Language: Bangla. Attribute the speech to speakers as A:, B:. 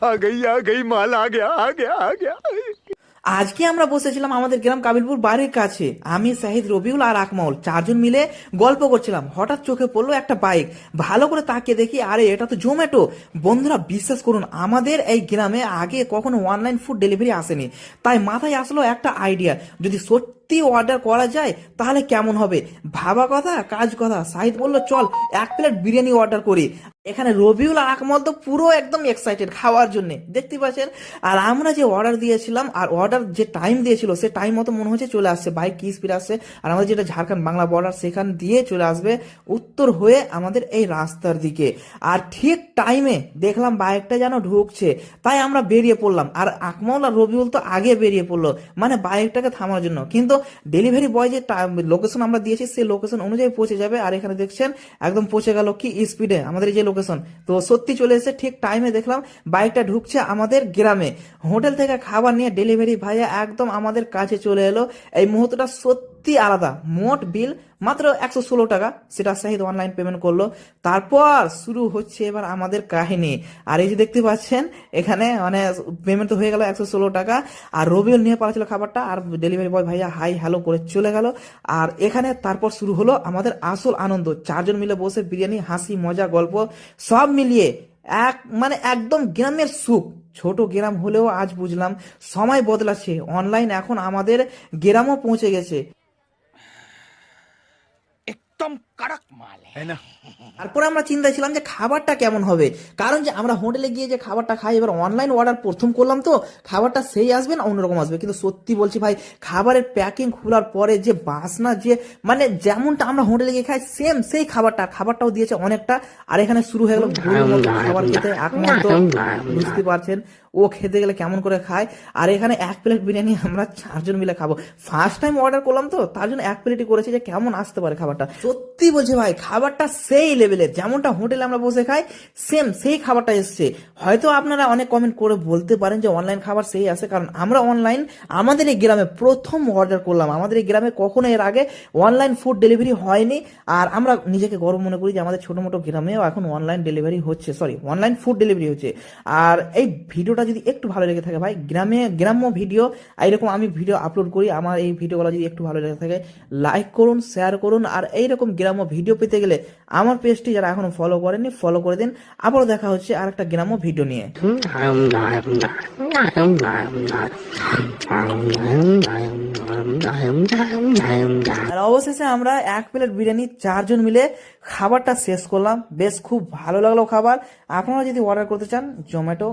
A: आ गई माल आ गया आ गया।
B: আজকে আমরা বসেছিলাম আমাদের গ্রাম কাবিলপুর বাড়ির কাছে, আমি শাহিদ রবিউল আর আকমাউল চারজন মিলে গল্প করছিলাম। হঠাৎ চোখে পড়লো একটা বাইক। ভালো করে তাকিয়ে দেখি, আরে এটা তো জোম্যাটো। বন্ধুরা বিশ্বাস করুন, আমাদের এই গ্রামে আগে কখনো অনলাইন ফুড ডেলিভারি আসেনি। তাই মাথায় আসলো একটা আইডিয়া, যদি সত্যি অর্ডার করা যায় তাহলে কেমন হবে। ভাবা কথা কাজ কথা, শাহিদ বলল চল 1 প্লেট বিরিয়ানি অর্ডার করি। এখানে রবিউল আর আকমল তো পুরো একদম এক্সাইটেড খাওয়ার জন্য, দেখতে পাচ্ছেন। আর আমরা যে অর্ডার দিয়েছিলাম আর অর্ডার যে টাইম দিয়েছিল সে টাইম মতো মনে হচ্ছে চলে আসছে। বাইক কি স্পিড আসছে, আর আমাদের যেটা ঝাড়খণ্ড বাংলা বর্ডার সেখান দিয়ে চলে আসবে উত্তর হয়ে আমাদের এই রাস্তার দিকে। আর ঠিক টাইমে দেখলাম বাইকটা যেন ঢুকছে, তাই আমরা বেরিয়ে পড়লাম। আর আকমল আর রবিউল তো আগে বেরিয়ে পড়লো, মানে বাইকটাকে থামানোর জন্য। কিন্তু ডেলিভারি বয় যে লোকেশন আমরা দিয়েছি সেই লোকেশন অনুযায়ী পৌঁছে যাবে। আর এখানে দেখছেন একদম পৌঁছে গেল কি স্পিডে আমাদের যে লোকেশন। তো সত্যি চলে এসেছে ঠিক টাইমে, দেখলাম বাইকটা ঢুকছে আমাদের গ্রামে। হোটেল থেকে খাবার নিয়ে ডেলিভারি ভাইয়া একদম আমাদের কাছে চলে এলো। এই মুহূর্তটা সত্যি আলাদা। মোট বিল মাত্র 116 টাকা, সেটা শাহিদ অনলাইন পেমেন্ট করলো। তারপর শুরু হচ্ছে এবার আমাদের কাহিনী। আর এই যে দেখতে পাচ্ছেন এখানে মানে পেমেন্ট তো হয়ে গেল 116 টাকা। আর রবিউল নিয়ে পাঠাচ্ছিল খাবারটা, আর ডেলিভারি বয় ভাইয়া হাই হ্যালো করে চলে গেল। আর এখানে তারপর শুরু হলো আমাদের আসল আনন্দ। চারজন মিলে বসে বিরিয়ানি, হাসি মজা গল্প সব মিলিয়ে মানে একদম গ্রামের সুখ। ছোট গ্রাম হলেও আজ বুঝলাম সময় বদলাচ্ছে, অনলাইন এখন আমাদের গ্রামও পৌঁছে গেছে।
A: एकदम कड़क माल है ना।
B: তারপরে আমরা চিন্তায় ছিলাম যে খাবারটা কেমন হবে, কারণ যে আমরা হোটেলে গিয়ে যে খাবারটা খাই, এবার অনলাইন অর্ডার প্রথম করলাম তো খাবারটা সেই আসবে না অন্যরকম আসবে। কিন্তু সত্যি বলছি ভাই, খাবারের প্যাকিং খোলার পরে যে বাসনা, যে মানে যেমনটা আমরা হোটেলে গিয়ে খাই সেম সেই খাবারটাও দিয়েছে অনেকটা। আর এখানে শুরু হয়ে গেল গরুর মতো খাবার খেতে। একমাত্র তো বুঝতে পারছেন ও খেতে গেলে কেমন করে খায়। আর এখানে 1 প্লেট বিরিয়ানি আমরা চারজন মিলে খাবো। ফার্স্ট টাইম অর্ডার করলাম তো তার জন্য 1 প্লেটই করেছি, যে কেমন আসতে পারে খাবারটা। সত্যি বলছি ভাই, খাবারটা সেই লেভেলের, যেমনটা হোটেলে আমরা বসে খাই সেম সেই খাবারটা এসছে। হয়তো আপনারা অনেক কমেন্ট করে বলতে পারেন যে অনলাইন খাবার সেই আসে, কারণ আমরা অনলাইন আমাদের এই গ্রামে প্রথম অর্ডার করলাম। আমাদের এই গ্রামে কখনো এর আগে অনলাইন ফুড ডেলিভারি হয়নি। আর আমরা নিজেকে গর্ব মনে করি যে আমাদের ছোট মোটো গ্রামেও এখন অনলাইন ডেলিভারি হচ্ছে, সরি অনলাইন ফুড ডেলিভারি হচ্ছে। আর এই ভিডিওটা যদি একটু ভালো লেগে থাকে ভাই, গ্রাম্য ভিডিও এইরকম আমি ভিডিও আপলোড করি, আমার এই ভিডিওগুলো যদি একটু ভালো লেগে থাকে লাইক করুন, শেয়ার করুন। আর এইরকম গ্রাম্য ভিডিও পেতে গেলে আমার পেজটি যারা এখনো ফলো করেননি ফলো করে দিন। আবারও দেখা হচ্ছে আর একটা গ্রাম্য ভিডিও নিয়ে। আর অবশেষে আমরা 1 প্লেট বিরিয়ানি চারজন মিলে খাবারটা শেষ করলাম। বেশ খুব ভালো লাগলো খাবার। আপনারা যদি অর্ডার করতে চান জোম্যাটো